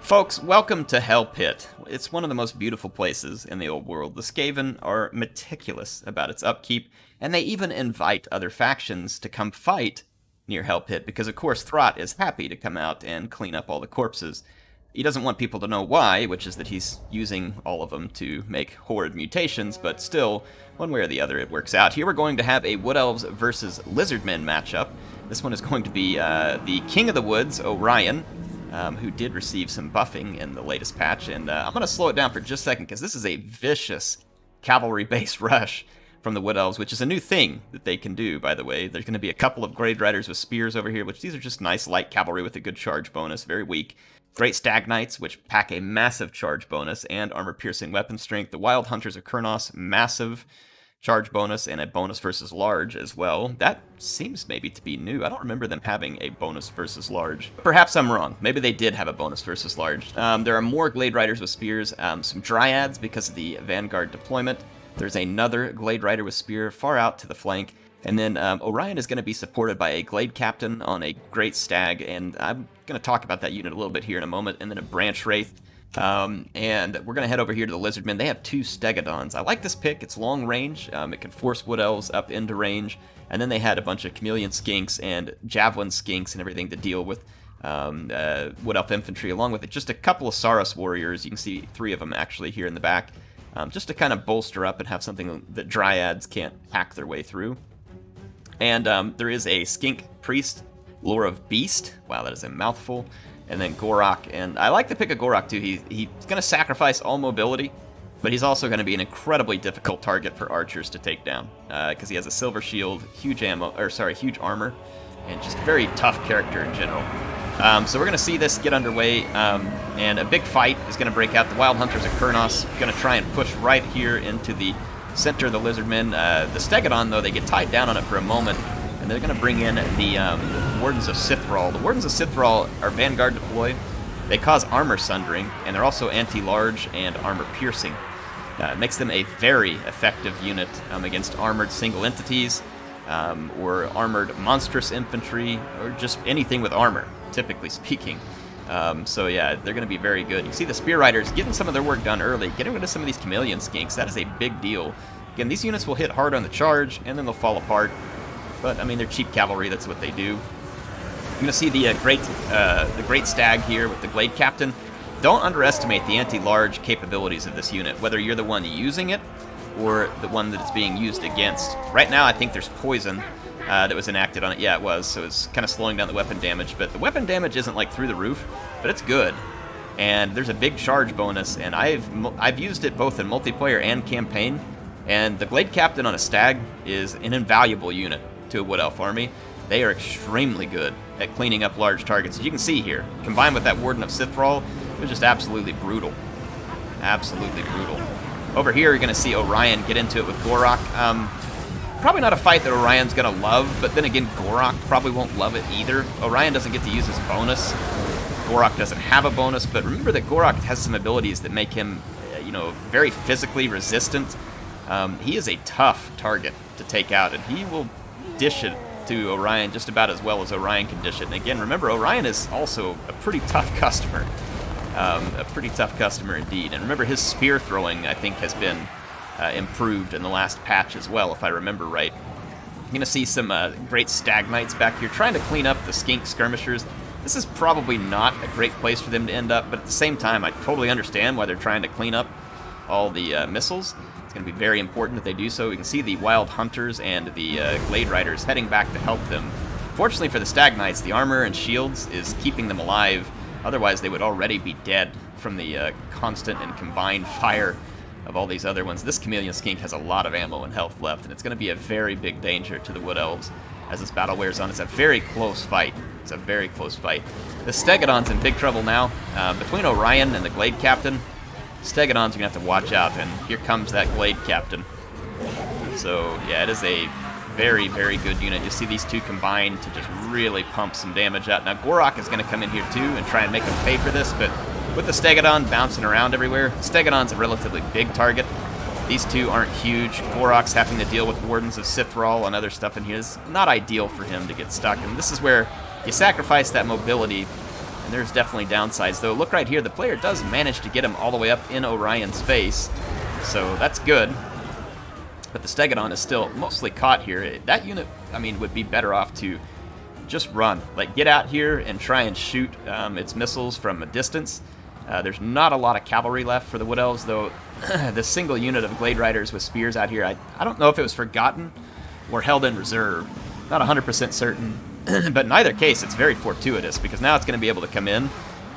Folks, welcome to Hell Pit. It's one of the most beautiful places in the old world. The Skaven are meticulous about its upkeep, and they even invite other factions to come fight near Hell Pit, because of course Throt is happy to come out and clean up all the corpses. He doesn't want people to know why, which is that he's using all of them to make horrid mutations, but still, one way or the other, it works out. Here we're going to have a Wood Elves versus Lizardmen matchup. This one is going to be the King of the Woods, Orion, who did receive some buffing in the latest patch, and I'm going to slow it down for just a second, because this is a vicious cavalry-based rush from the Wood Elves, which is a new thing that they can do, by the way. There's going to be a couple of Glade Riders with spears over here, which these are just nice light cavalry with a good charge bonus, very weak. Great Stag Knights, which pack a massive charge bonus and armor-piercing weapon strength. The Wild Hunters of Kurnos, massive charge bonus and a bonus versus large as well. That seems maybe to be new. I don't remember them having a bonus versus large. Perhaps I'm wrong. Maybe they did have a bonus versus large. There are more Glade Riders with spears, some Dryads because of the Vanguard deployment. There's another Glade Rider with spear far out to the flank. And then Orion is going to be supported by a Glade Captain on a Great Stag, and I'm going to talk about that unit a little bit here in a moment, and then a Branch Wraith. And we're going to head over here to the Lizardmen. They have 2 Stegodons. I like this pick. It's long range. It can force Wood Elves up into range. And then they had a bunch of Chameleon Skinks and Javelin Skinks and everything to deal with Wood Elf Infantry, along with it. Just a couple of Saurus Warriors. You can see 3 of them actually here in the back, just to kind of bolster up and have something that Dryads can't hack their way through. And there is a Skink Priest, Lore of Beast. Wow, that is a mouthful. And then Gor Rok. And I like the pick of Gor Rok, too. He's going to sacrifice all mobility, but he's also going to be an incredibly difficult target for archers to take down, because he has a silver shield, huge armor, and just a very tough character in general. So we're going to see this get underway, and a big fight is going to break out. The Wild Hunters of Kurnos are going to try and push right here into the center of the Lizardmen. The Stegodon, though, they get tied down on it for a moment, and they're going to bring in the Wardens of Sithral. The Wardens of Sithral are Vanguard deployed. They cause armor sundering, and they're also anti-large and armor piercing. It makes them a very effective unit against armored single entities, or armored monstrous infantry, or just anything with armor, typically speaking. So yeah, they're going to be very good. You see the Spear Riders getting some of their work done early, getting rid of some of these Chameleon Skinks. That is a big deal. Again, these units will hit hard on the charge, and then they'll fall apart. But, I mean, they're cheap cavalry. That's what they do. You're going to see the Great Stag here with the Glade Captain. Don't underestimate the anti-large capabilities of this unit, whether you're the one using it or the one that it's being used against. Right now, I think there's poison that was enacted on it. Yeah, it was. So it's kind of slowing down the weapon damage. But the weapon damage isn't like through the roof, but it's good. And there's a big charge bonus, and I've used it both in multiplayer and campaign. And the Glade Captain on a Stag is an invaluable unit to a Wood Elf army. They are extremely good at cleaning up large targets. As you can see here, combined with that Warden of Sithral, it was just absolutely brutal. Absolutely brutal. Over here, you're going to see Orion get into it with Gor Rok. Probably not a fight that Orion's going to love, but then again, Gor Rok probably won't love it either. Orion doesn't get to use his bonus. Gor Rok doesn't have a bonus, but remember that Gor Rok has some abilities that make him, very physically resistant. He is a tough target to take out, and he will dish it to Orion just about as well as Orion can dish it. And again, remember, Orion is also a pretty tough customer. A pretty tough customer indeed. And remember, his spear throwing, I think, has been improved in the last patch as well, if I remember right. You're going to see some great Stag Knights back here trying to clean up the Skink Skirmishers. This is probably not a great place for them to end up, but at the same time, I totally understand why they're trying to clean up all the missiles. It's going to be very important that they do so. We can see the Wild Hunters and the Glade Riders heading back to help them. Fortunately for the Stag Knights, the armor and shields is keeping them alive. Otherwise, they would already be dead from the constant and combined fire of all these other ones. This Chameleon Skink has a lot of ammo and health left, and it's going to be a very big danger to the Wood Elves as this battle wears on. It's a very close fight. It's a very close fight. The Stegodon's in big trouble now. Between Orion and the Glade Captain, Stegodon's going to have to watch out, and here comes that Glade Captain. So, yeah, it is a very, very good unit. You see these two combine to just really pump some damage out. Now, Gor Rok is going to come in here, too, and try and make him pay for this, but with the Stegodon bouncing around everywhere, Stegodon's a relatively big target. These two aren't huge. Gor Rok's having to deal with Wardens of Sithral and other stuff in here. It's not ideal for him to get stuck, and this is where you sacrifice that mobility And there's definitely downsides, though. Look right here. The player does manage to get him all the way up in Orion's face, so that's good. But the Stegodon is still mostly caught here. That unit, I mean, would be better off to just run. Like, get out here and try and shoot its missiles from a distance. There's not a lot of cavalry left for the Wood Elves, though. The single unit of Glade Riders with spears out here, I don't know if it was forgotten or held in reserve. Not 100% certain. But in either case, it's very fortuitous, because now it's going to be able to come in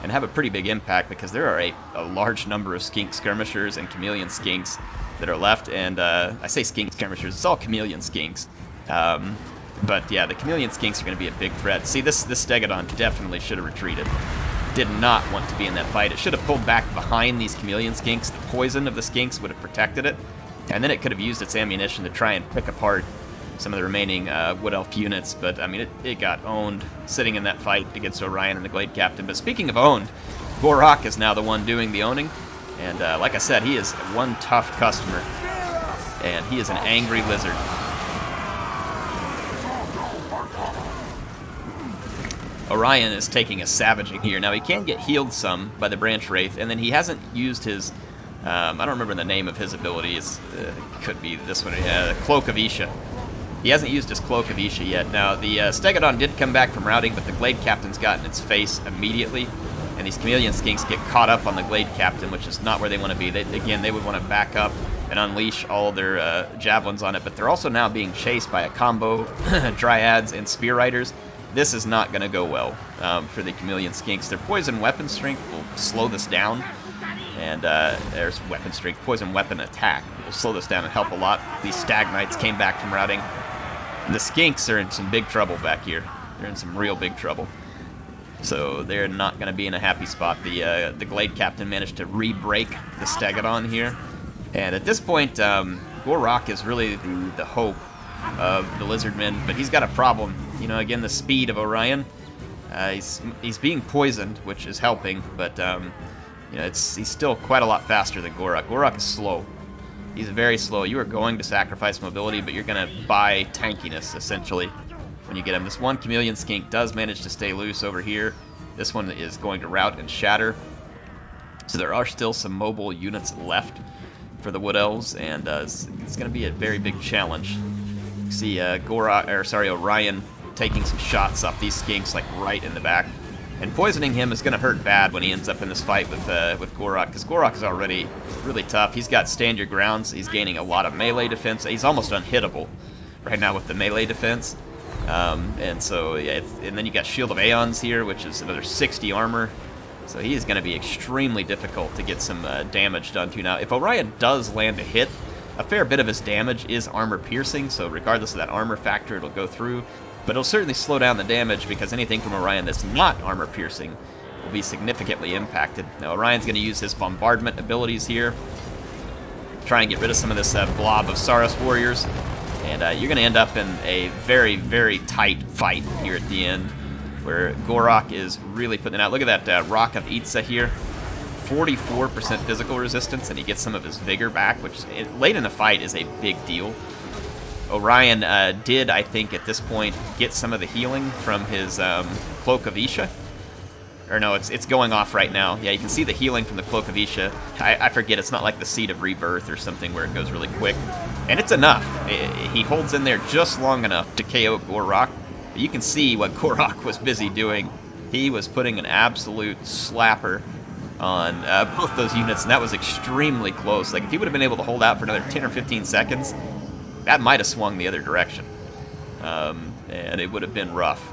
and have a pretty big impact, because there are a large number of Skink Skirmishers and Chameleon Skinks that are left. And I say Skink Skirmishers, it's all Chameleon Skinks. But yeah, the Chameleon Skinks are going to be a big threat. See, this Stegodon definitely should have retreated. Did not want to be in that fight. It should have pulled back behind these Chameleon Skinks. The poison of the Skinks would have protected it, and then it could have used its ammunition to try and pick apart some of the remaining Wood Elf units. But I mean, it got owned sitting in that fight against Orion and the Glade Captain. But speaking of owned, Gor Rok is now the one doing the owning, and like I said, he is one tough customer, and he is an angry lizard. Orion is taking a savaging here. Now, he can get healed some by the Branch Wraith, and then he hasn't used his, I don't remember the name of his abilities. It could be this one, Cloak of Isha. He hasn't used his Cloak of Isha yet. Now, the Stegodon did come back from routing, but the Glade Captain's got in its face immediately, and these Chameleon Skinks get caught up on the Glade Captain, which is not where they want to be. Again, they would want to back up and unleash all their javelins on it, but they're also now being chased by a combo Dryads and Spear Riders. This is not going to go well for the Chameleon Skinks. Their poison weapon strength will slow this down, and there's weapon strength, poison weapon attack will slow this down and help a lot. These Stag Knights came back from routing. The Skinks are in some big trouble back here. They're in some real big trouble. So they're not going to be in a happy spot. The Glade Captain managed to re-break the Stegodon here, and at this point, Gor Rok is really the hope of the Lizardmen, but he's got a problem. You know, again, the speed of Orion. He's being poisoned, which is helping, but you know, he's still quite a lot faster than Gor Rok. Gor Rok is slow. He's very slow. You are going to sacrifice mobility, but you're going to buy tankiness, essentially, when you get him. This one Chameleon Skink does manage to stay loose over here. This one is going to rout and shatter. So there are still some mobile units left for the Wood Elves, and it's going to be a very big challenge. You see Orion taking some shots off these Skinks, like right in the back. And poisoning him is going to hurt bad when he ends up in this fight with Gor Rok, because Gor Rok is already really tough. He's got stand your grounds. He's gaining a lot of melee defense. He's almost unhittable right now with the melee defense. And so, yeah, and then you got Shield of Aeons here, which is another 60 armor. So he is going to be extremely difficult to get some damage done to. Now, if Orion does land a hit, a fair bit of his damage is armor piercing, so regardless of that armor factor, it'll go through. But it'll certainly slow down the damage, because anything from Orion that's not armor piercing will be significantly impacted. Now, Orion's going to use his bombardment abilities here, try and get rid of some of this blob of Saurus warriors. And you're going to end up in a very, very tight fight here at the end, where Gor Rok is really putting it out. Look at that Rock of Itza here. 44% physical resistance, and he gets some of his vigor back, which late in the fight is a big deal. Orion did, I think, at this point, get some of the healing from his Cloak of Isha. Or no, it's going off right now. Yeah, you can see the healing from the Cloak of Isha. I forget, it's not like the Seed of Rebirth or something where it goes really quick. And it's enough. He holds in there just long enough to KO Gor Rok. You can see what Gor Rok was busy doing. He was putting an absolute slapper on both those units, and that was extremely close. Like, if he would have been able to hold out for another 10 or 15 seconds, that might have swung the other direction. And it would have been rough.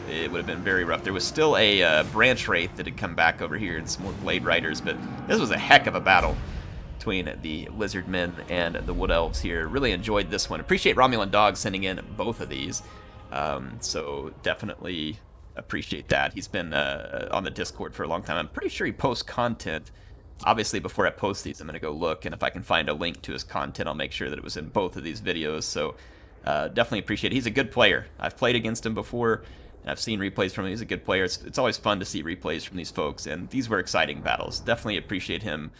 It would have been very rough. There was still a Branch Wraith that had come back over here and some more Blade Riders, but this was a heck of a battle between the Lizardmen and the Wood Elves here. Really enjoyed this one. Appreciate Romulan Dog sending in both of these. So definitely appreciate that. He's been on the Discord for a long time. I'm pretty sure he posts content. Obviously, before I post these, I'm going to go look, and if I can find a link to his content, I'll make sure that it was in both of these videos. So definitely appreciate it. He's a good player. I've played against him before, and I've seen replays from him. He's a good player. It's always fun to see replays from these folks, and these were exciting battles. Definitely appreciate him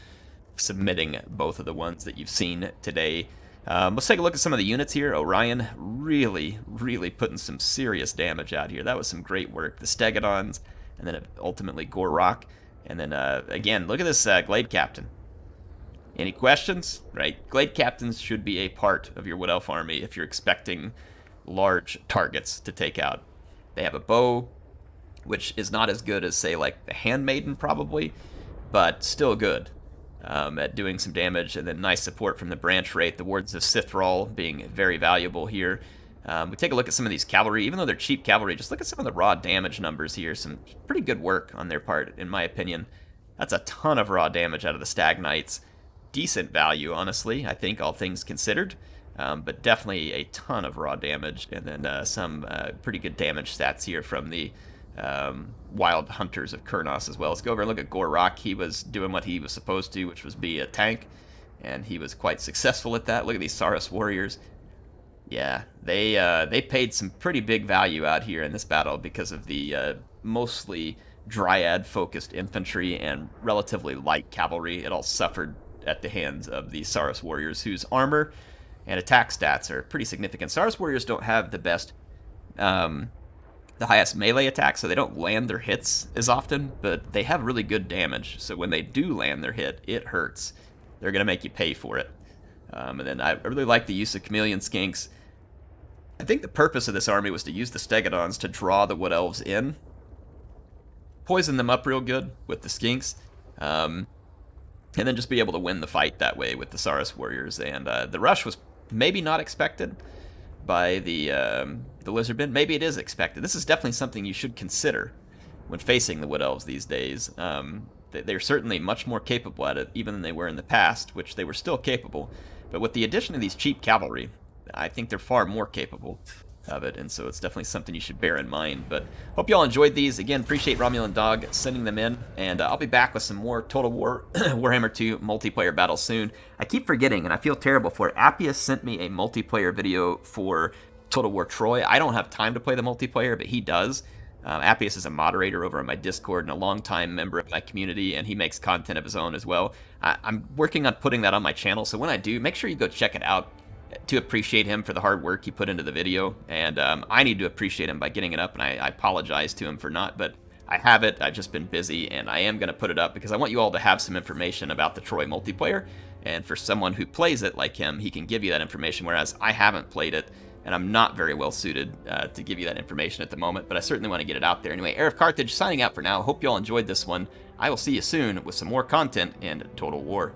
submitting both of the ones that you've seen today. Let's take a look at some of the units here. Orion really, really putting some serious damage out here. That was some great work. The Stegodons and then ultimately Gor Rok. And then, again, look at this Glade Captain. Any questions? Right? Glade Captains should be a part of your Wood Elf army if you're expecting large targets to take out. They have a bow, which is not as good as, say, like the Handmaiden, probably, but still good at doing some damage. And then nice support from the Branch Wraith, the Wards of Sithrall being very valuable here. We take a look at some of these cavalry. Even though they're cheap cavalry, just look at some of the raw damage numbers here. Some pretty good work on their part, in my opinion. That's a ton of raw damage out of the Stag Knights. Decent value, honestly, I think, all things considered. But definitely a ton of raw damage. And then some pretty good damage stats here from the Wild Hunters of Kurnos as well. Let's go over and look at Gor Rok. He was doing what he was supposed to, which was be a tank. And he was quite successful at that. Look at these Saurus warriors. Yeah, they paid some pretty big value out here in this battle because of the mostly Dryad-focused infantry and relatively light cavalry. It all suffered at the hands of the Saurus warriors, whose armor and attack stats are pretty significant. Saurus warriors don't have the best, the highest melee attack, so they don't land their hits as often, but they have really good damage. So when they do land their hit, it hurts. They're going to make you pay for it. And then I really like the use of Chameleon Skinks. I think the purpose of this army was to use the Stegodons to draw the Wood Elves in, poison them up real good with the Skinks, and then just be able to win the fight that way with the Saurus warriors. And the rush was maybe not expected by the Lizardmen. Maybe it is expected. This is definitely something you should consider when facing the Wood Elves these days. They're certainly much more capable at it, even than they were in the past, which they were still capable. But with the addition of these cheap cavalry, I think they're far more capable of it, and so it's definitely something you should bear in mind. But hope you all enjoyed these. Again, appreciate Romulan Dog sending them in, and I'll be back with some more Total War Warhammer 2 multiplayer battles soon. I keep forgetting, and I feel terrible for it. Appius sent me a multiplayer video for Total War Troy. I don't have time to play the multiplayer, but he does. Appius is a moderator over on my Discord and a longtime member of my community, and he makes content of his own as well. I'm working on putting that on my channel, so when I do, make sure you go check it out to appreciate him for the hard work he put into the video. And I need to appreciate him by getting it up, and I apologize to him for not, but I have it. I've just been busy, and I am going to put it up because I want you all to have some information about the Troy multiplayer. And for someone who plays it like him, he can give you that information, whereas I haven't played it, and I'm not very well suited to give you that information at the moment, but I certainly want to get it out there. Anyway, HeirofCarthage signing out for now. Hope you all enjoyed this one. I will see you soon with some more content in Total War.